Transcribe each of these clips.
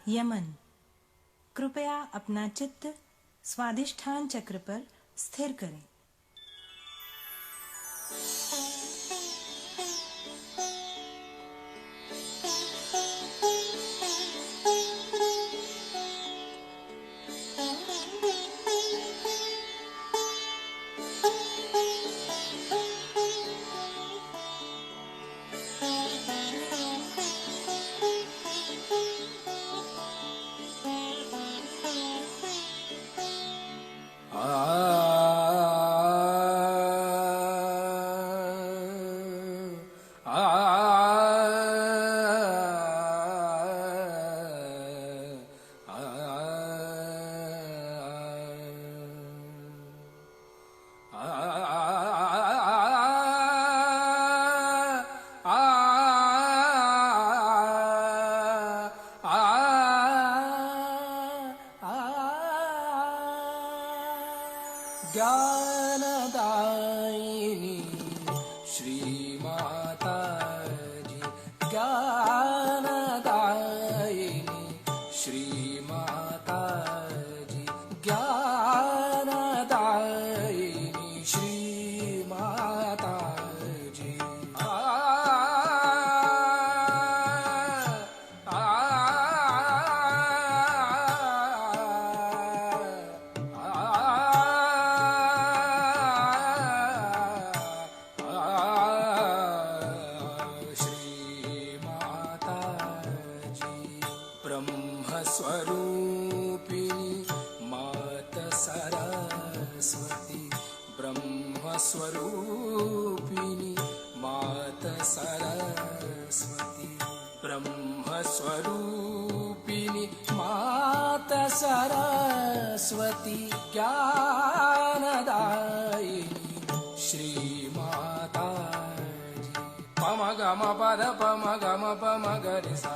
Yemen. कृपया अपना चित्त स्वादिष्ठान चक्र पर स्थिर करें। ज्ञानदायिनी श्री माताजी, ज्ञानदायिनी श्री माताजी, ज्ञानदायिनी श्री माताजी। ब्रह्मस्वरूपिणी मात सरस्वती, ब्रह्मस्वरूपिणी मात सरस्वती, ब्रह्मस्वरूपिणी मात सरस्वती, ज्ञानदायिनी श्री माताजी। पम गम पद पम गम पम गरि सा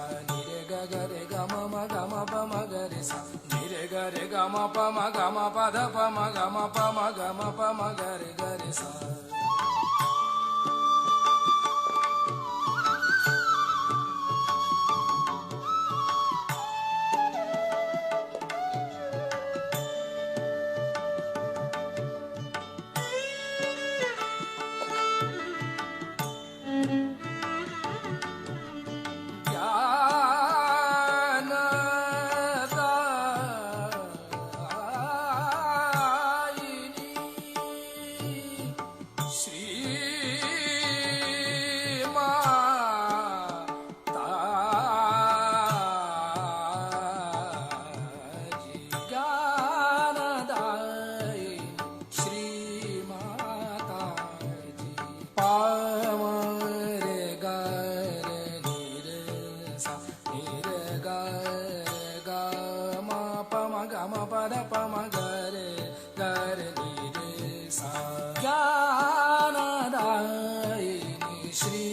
गरे गम गम पम गरे सा निरे गरे गम पम गम पद पम गम पम गरे गरे सा। ज्ञानदायिनी श्री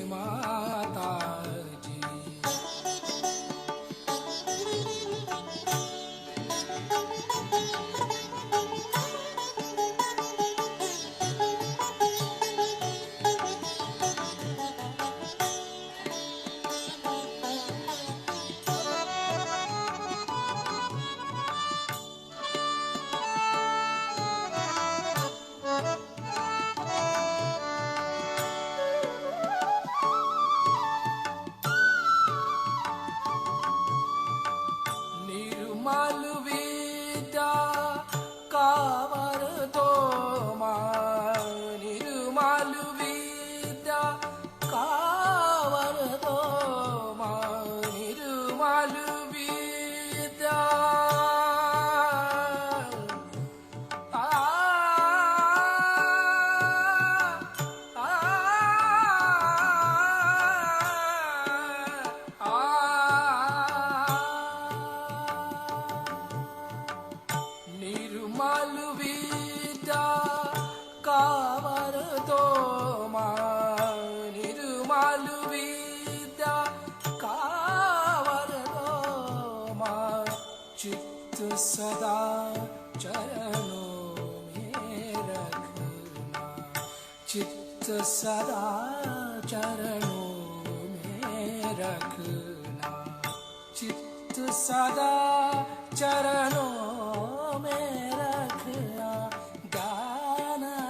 माताजी। निर्मल विद्या कावर दो माँ, निर्मल विद्या कावर दो माँ, निर्मल विद्या निर्मल विद्या कावर दो माँ, निर्मल विद्या कावर दो माँ, चित्त सदा चरणों में रखना, चित्त सदा चरणों में रखना, चित्त सदा चरणों में रखना ज्ञानदायिनी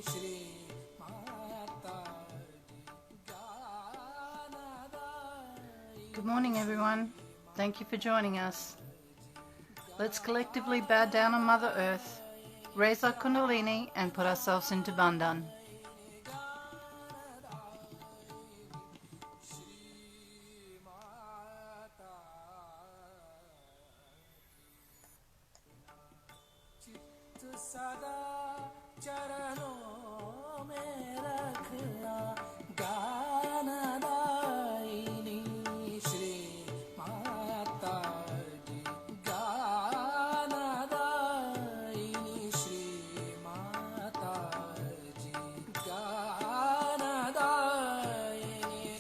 Shri Mata ज्ञानदायिनी. Good morning, everyone. Thank you for joining us. Let's collectively bow down on Mother Earth, raise our Kundalini, and put ourselves into Bandhan. सदा चरणों में रखना ज्ञानदायिनी श्री माता जी ज्ञानदायिनी श्री माता जी ज्ञानदायिनी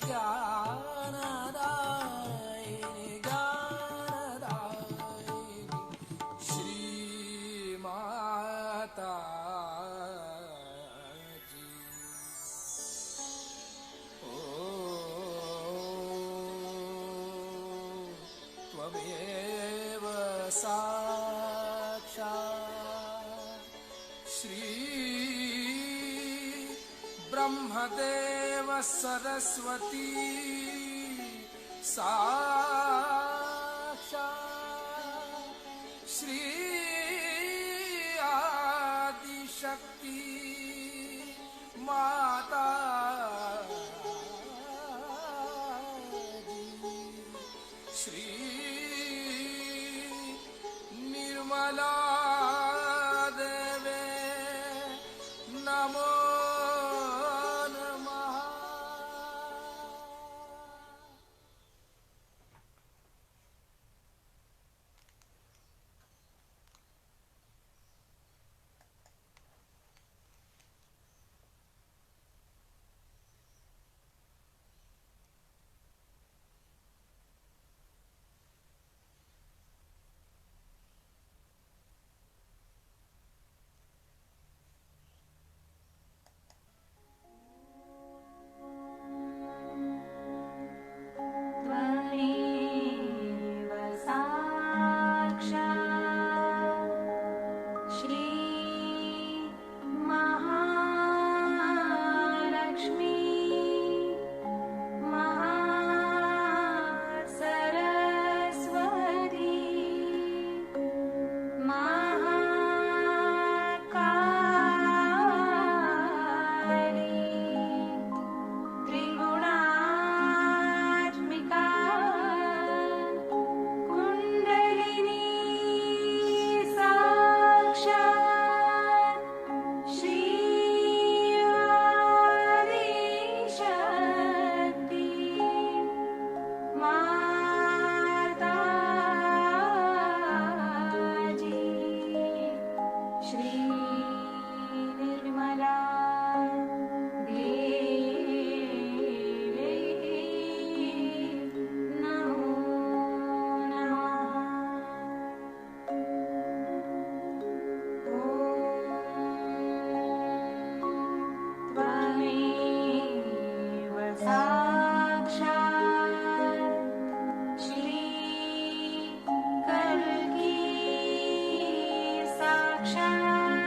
ज्ञानदायिनी ज्ञानदायिनी श्री माता जी. ओ त्वमेव साक्षात् श्री ब्रह्मदेव सरस्वती साक्षात् श्री आदिशक्ति माता जी. श्री निर्मला देवे नमो नमः. त्वमेव साक्षात् श्री महालक्ष्मी महासरस्वती महाकाली त्रिगुणात्मिका कुण्डलिनी साक्षात् श्री आदिशक्ति माता जी. श्री निर्मला देवी नमो नमः. त्वमेव साक्षात् श्री कल्की साक्षात्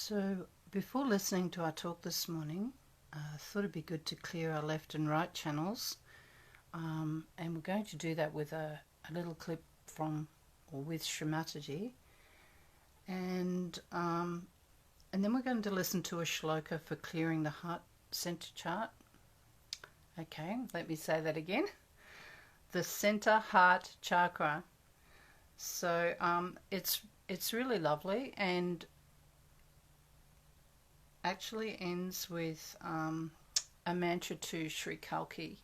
So before listening to our talk this morning, I thought it'd be good to clear our left and right channels, and we're going to do that with a little clip from or with Shri Mataji, and then we're going to listen to a shloka for clearing the heart center chart. Okay, let me say that again. The center heart chakra. So it's really lovely, and actually ends with a mantra to Sri Kalki,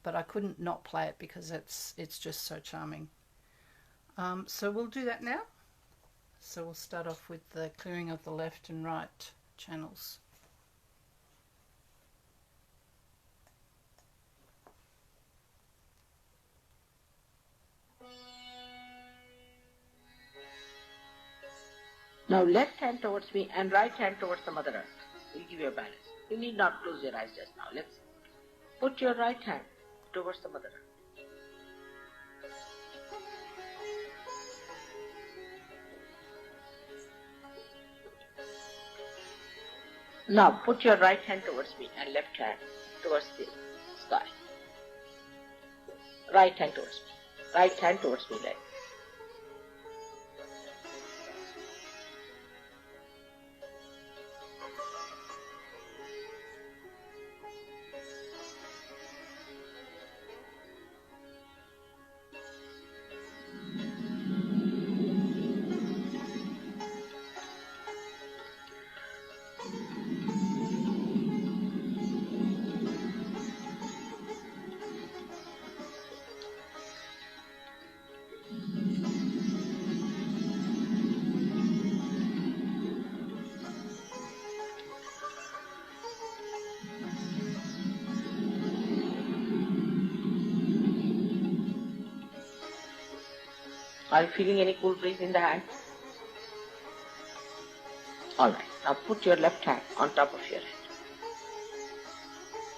but I couldn't not play it because it's just so charming. So we'll do that now. So we'll start off with the clearing of the left and right channels. Now left hand towards me and right hand towards the Mother Earth. Will give you a balance. You need not close your eyes just now. Let's put your right hand towards the Mother Earth. Now put your right hand towards me and left hand towards the sky. Right hand towards me. Right hand towards me, left. Are you feeling any cool breeze in the hand? Alright, now put your left hand on top of your head.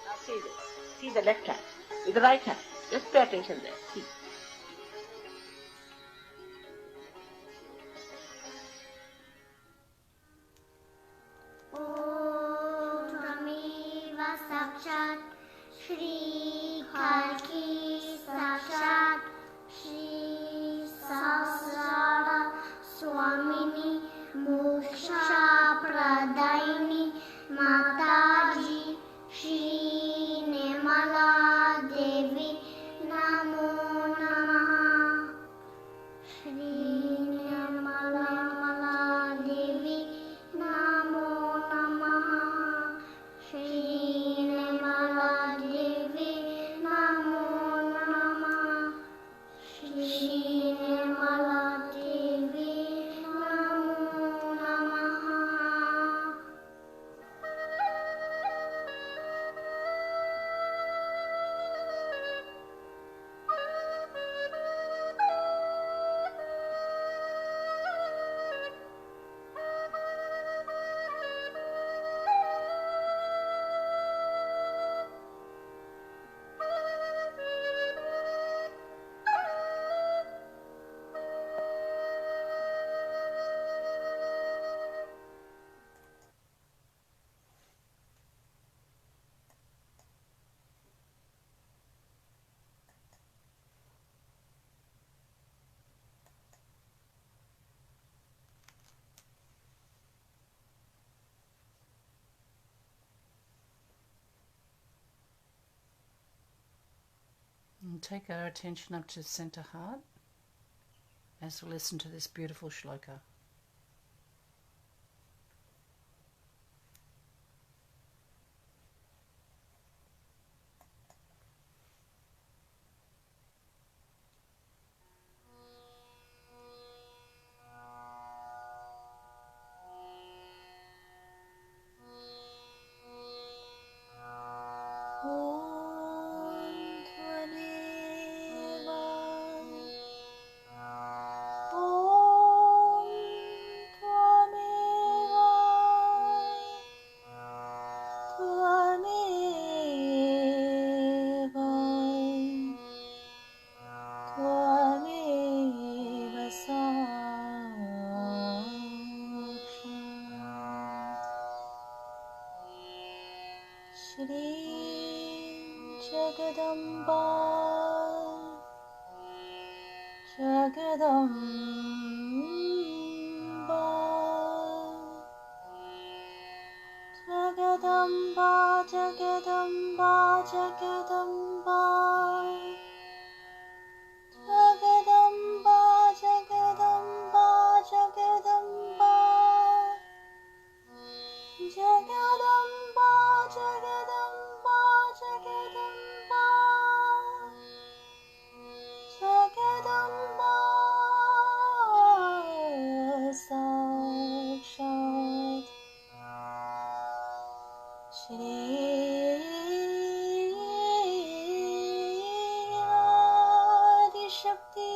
Now see this. See the left hand with the right hand. Just pay attention there. See. Om Tvameva Sakshat Shri Kalki Sakshat Shri Sahasrara Swamini Moksha Pradaini Mataji Shri Nemala Devi Namo Namaha Shri Nemala Devi Namo Namaha Shri Nemala Devi Namo Namaha Shri Nemala Devi Namo Namaha. And take our attention up to the center heart as we listen to this beautiful shloka. Om Jagadamba, Jagadamba, Jagadamba, Jagadamba, Jagadamba, Jagadamba, Jagadamba, Jagadamba, Jagadamba, Jagadamba, Jagadamba, Jagadamba, Sakshat Shri Adi Shakti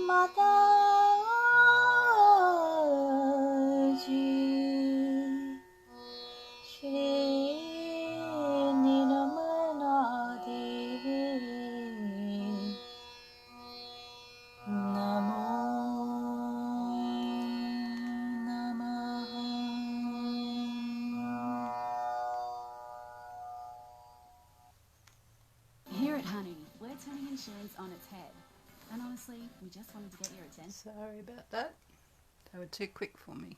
Mataji Shri Niramana Devi Namo Namaha. Here at Honey, we're turning insurance on its head. And honestly, we just wanted to get your attention. Sorry about that. They were too quick for me.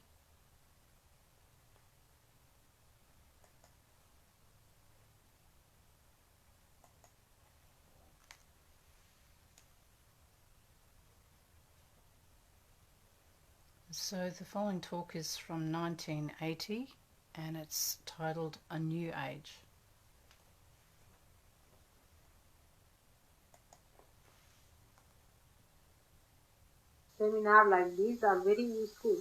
So the following talk is from 1980 and it's titled A New Age. Seminars like these are very useful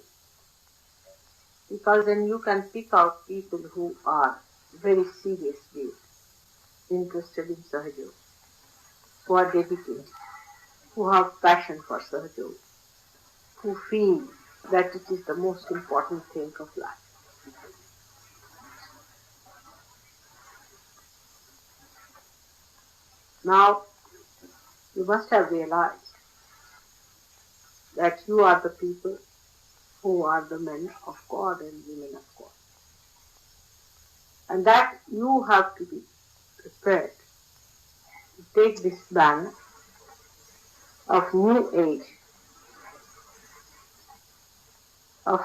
because then you can pick out people who are very seriously interested in Sahaja, who are dedicated, who have passion for Sahaja, who feel that it is the most important thing of life. Now, you must have realized that you are the people who are the men of God and women of God. And that you have to be prepared to take this banner of new age, of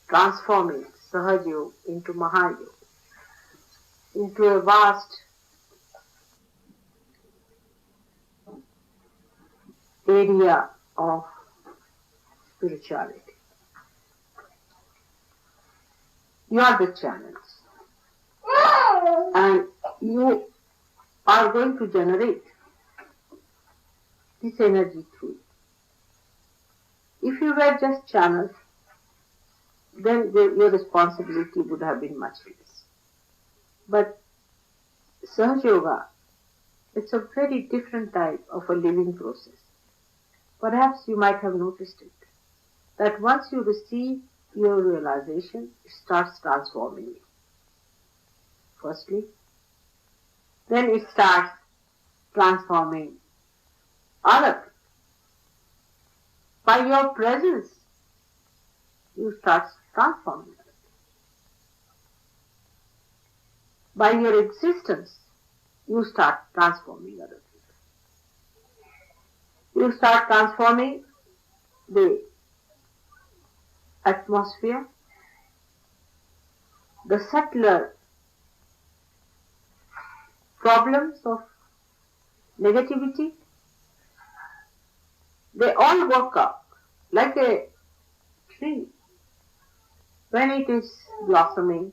transforming Sahaja into Mahayoga, into a vast area of spirituality. You are the channels, and you are going to generate this energy through it. If you were just channels, then your responsibility would have been much less. But Sahaja Yoga, it's a very different type of a living process. Perhaps you might have noticed it, that once you receive your realization, it starts transforming you. Firstly, then it starts transforming other people. By your presence, you start transforming other people. By your existence, you start transforming other people. You start transforming the atmosphere, the subtler problems of negativity, they all work up like a tree. When it is blossoming,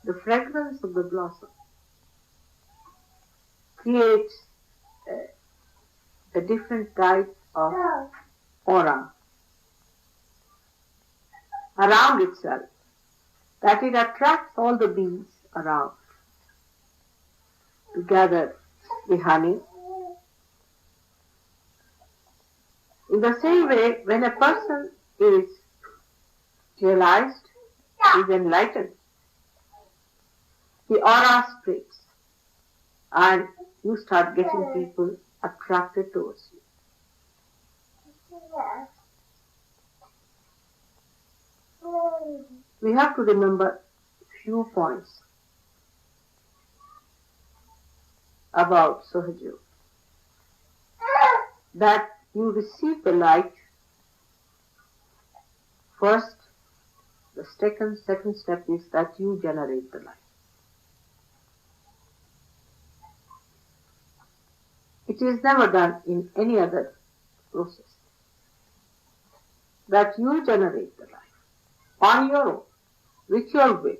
the fragrance of the blossom creates a different type of aura around itself, that it attracts all the bees around to gather the honey. In the same way, when a person is realized, is enlightened, the aura spreads and you start getting people attracted towards you. We have to remember few points. about Sahaja, that you receive the light first. The second step is that you generate the light. It is never done in any other process. That you generate the light on your own, with your will,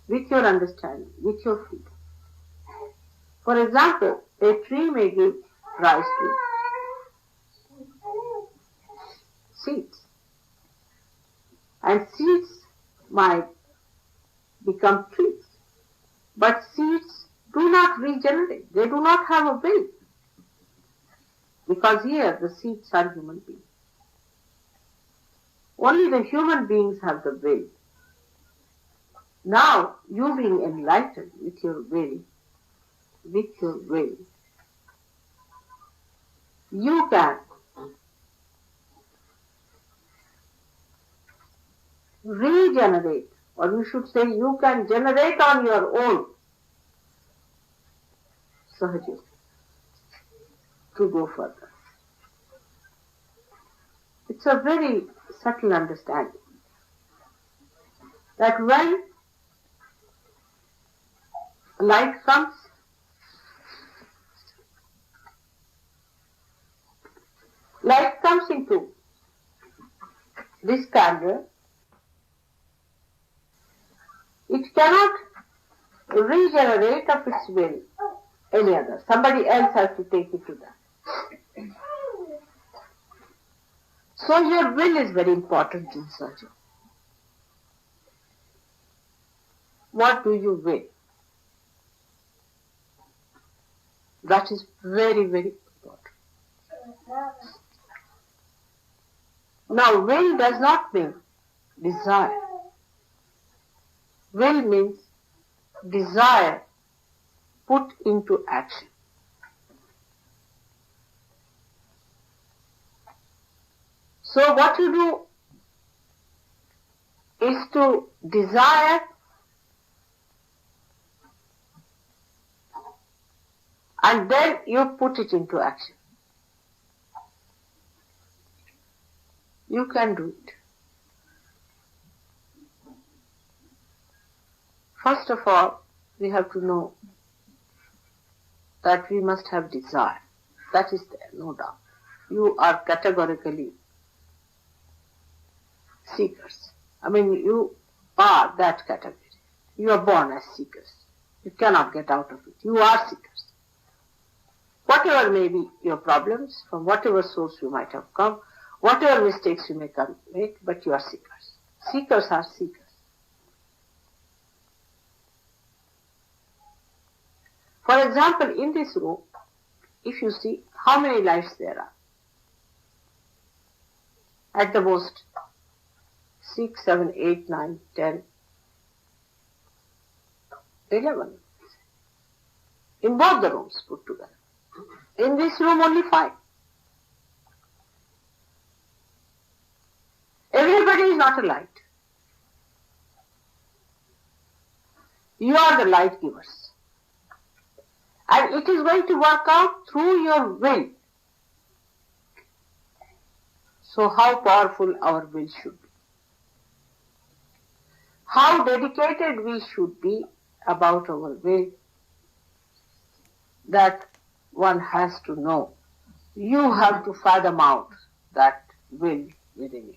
with your understanding, with your freedom. For example, a tree may give rise to seeds, and seeds might become trees, but seeds do not regenerate. They do not have a will, because here the seeds are human beings. Only the human beings have the will. Now, you being enlightened with your will, you can regenerate, or you should say you can generate on your own Sahaja to go further. It's a very subtle understanding that when light comes, into this candle, it cannot regenerate of its will any other. Somebody else has to take it to that. So your will is very important in Sahaja. What do you will? That is very, very important. Now, will does not mean desire. Will means desire put into action. So what you do is to desire and then you put it into action. You can do it. First of all, we have to know that we must have desire. That is there, no doubt. You are categorically seekers. I mean, you are that category. You are born as seekers. You cannot get out of it. You are seekers. Whatever may be your problems, from whatever source you might have come, whatever mistakes you may make, but you are seekers. Seekers are seekers. For example, in this room, if you see how many lights there are, at the most 6, 7, 8, 9, 10, 11. In both the rooms put together. In this room only 5. Everybody is not a light. You are the light givers. And it is going to work out through your will. So how powerful our will should be. How dedicated we should be about our will, that one has to know. You have to fathom out that will within you.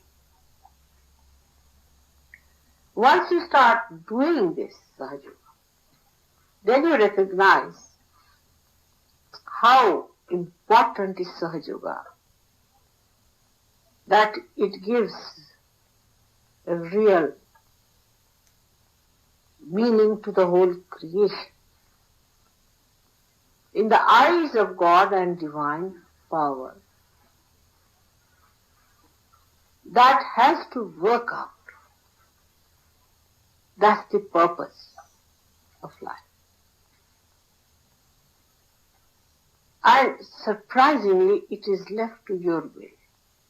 Once you start doing this Sahaja, then you recognize how important is Sahaja, that it gives a real meaning to the whole creation. In the eyes of God and divine power, that has to work out. That's the purpose of life. And surprisingly, it is left to your will,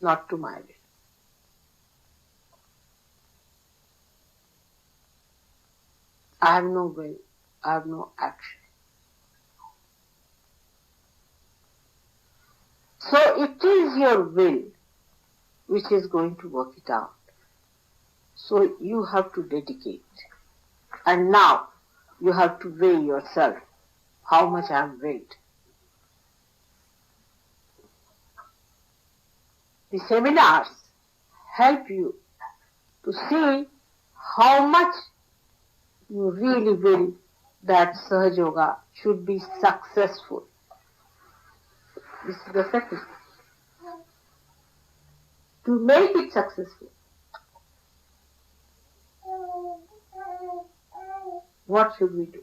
not to my will. I have no will, I have no action. So it is your will which is going to work it out. So you have to dedicate. And now you have to weigh yourself. How much I have weighed. The seminars help you to see how much you really will that Sahaja Yoga should be successful. This is the second. To make it successful, what should we do?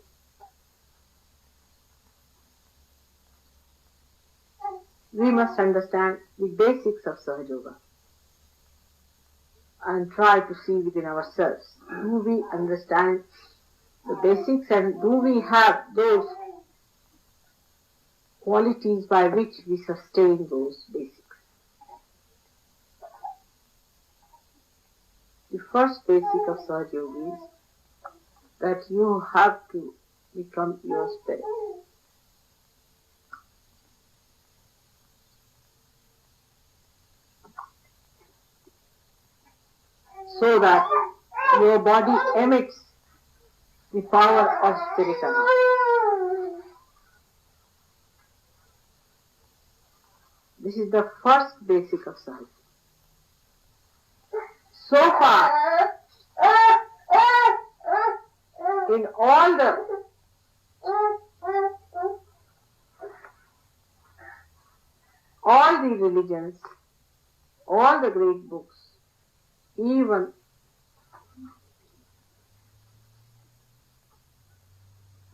We must understand the basics of Sahaja Yoga and try to see within ourselves. Do we understand the basics and do we have those qualities by which we sustain those basics? The first basic of Sahaja Yoga is that you have to become your spirit. So that your body emits the power of spirit around. This is the first basic of Sahaja. So far, in all the religions, all the great books, even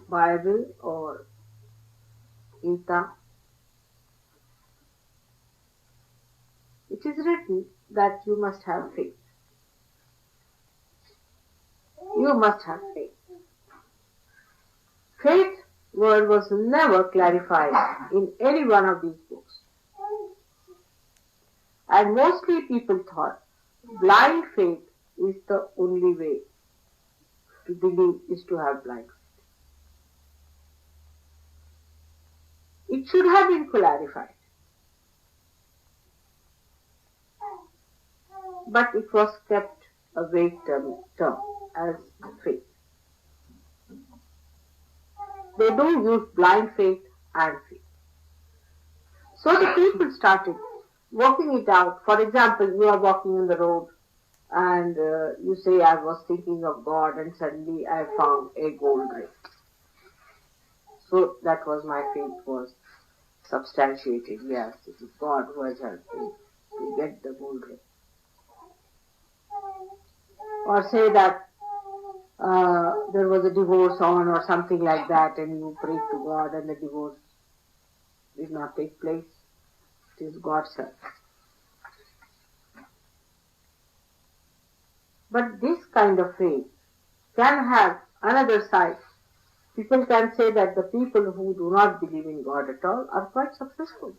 Bible or Gita, it is written that you must have faith. You must have faith. Faith word was never clarified in any one of these books. And mostly people thought blind faith is the only way to believe is to have blind faith. It should have been clarified. But it was kept a vague term as faith. They don't use blind faith and faith. So the people started working it out. For example, you are walking on the road and you say, I was thinking of God and suddenly I found a gold ring. So that was my faith was substantiated. Yes, it is God who has helped me to get the gold ring. Or say that there was a divorce on or something like that and you prayed to God and the divorce did not take place. It is God's help. But this kind of faith can have another side. People can say that the people who do not believe in God at all are quite successful.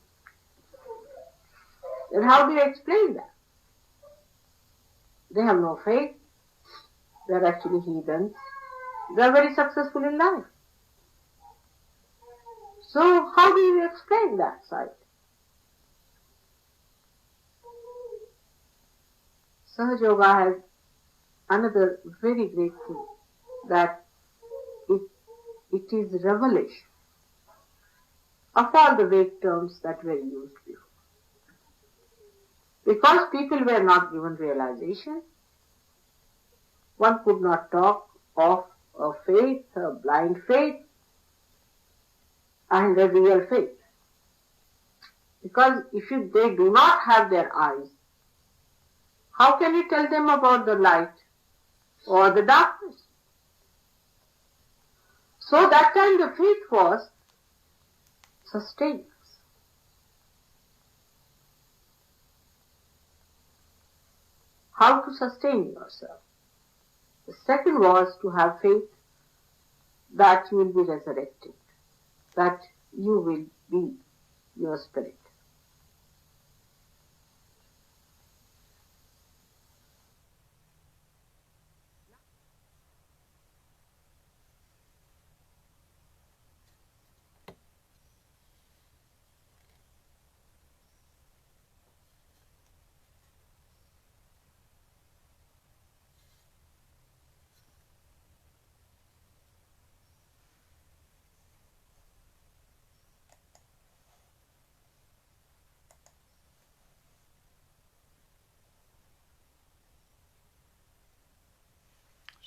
Then how do you explain that? They have no faith. They are actually heathens. They are very successful in life. So how do you explain that side? Sahaja Yoga has another very great thing, that it is revelation of all the vague terms that were used before. Because people were not given realization, one could not talk of a faith, a blind faith, and a real faith. Because if they do not have their eyes, how can you tell them about the light or the darkness? So that time the faith was sustained. How to sustain yourself? The second was to have faith that you will be resurrected, that you will be your spirit.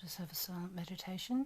us have a silent meditation.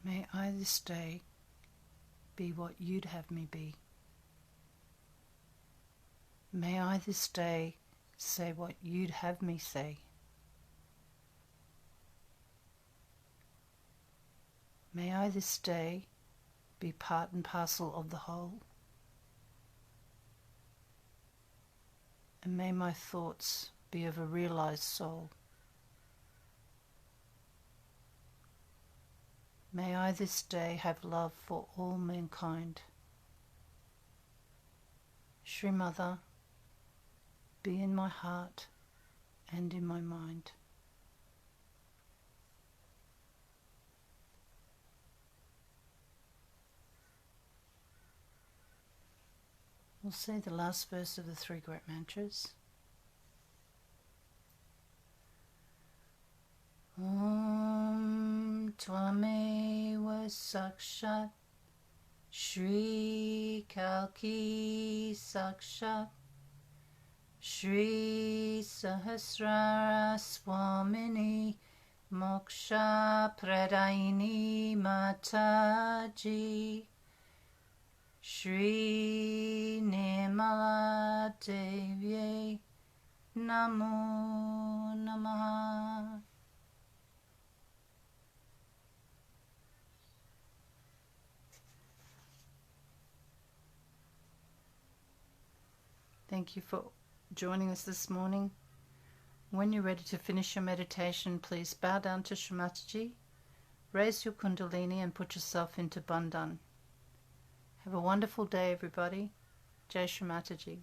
May I this day be what you'd have me be. May I this day say what you'd have me say. May I this day be part and parcel of the whole. And may my thoughts be of a realized soul. May I this day have love for all mankind. Shri Mother, be in my heart and in my mind. We'll say the last verse of the three great mantras. Om Tvameva Sakshat Shri Kalki Sakshat Shri Sahasrara Swamini Moksha Pradayini Mataji Shri Nirmala Devi Namo Namaha. Thank you for joining us this morning. When you're ready to finish your meditation, please bow down to Shri Mataji, raise your kundalini and put yourself into Bandhan. Have a wonderful day, everybody. Jai Shri Mataji.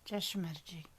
Jai Shri Mataji.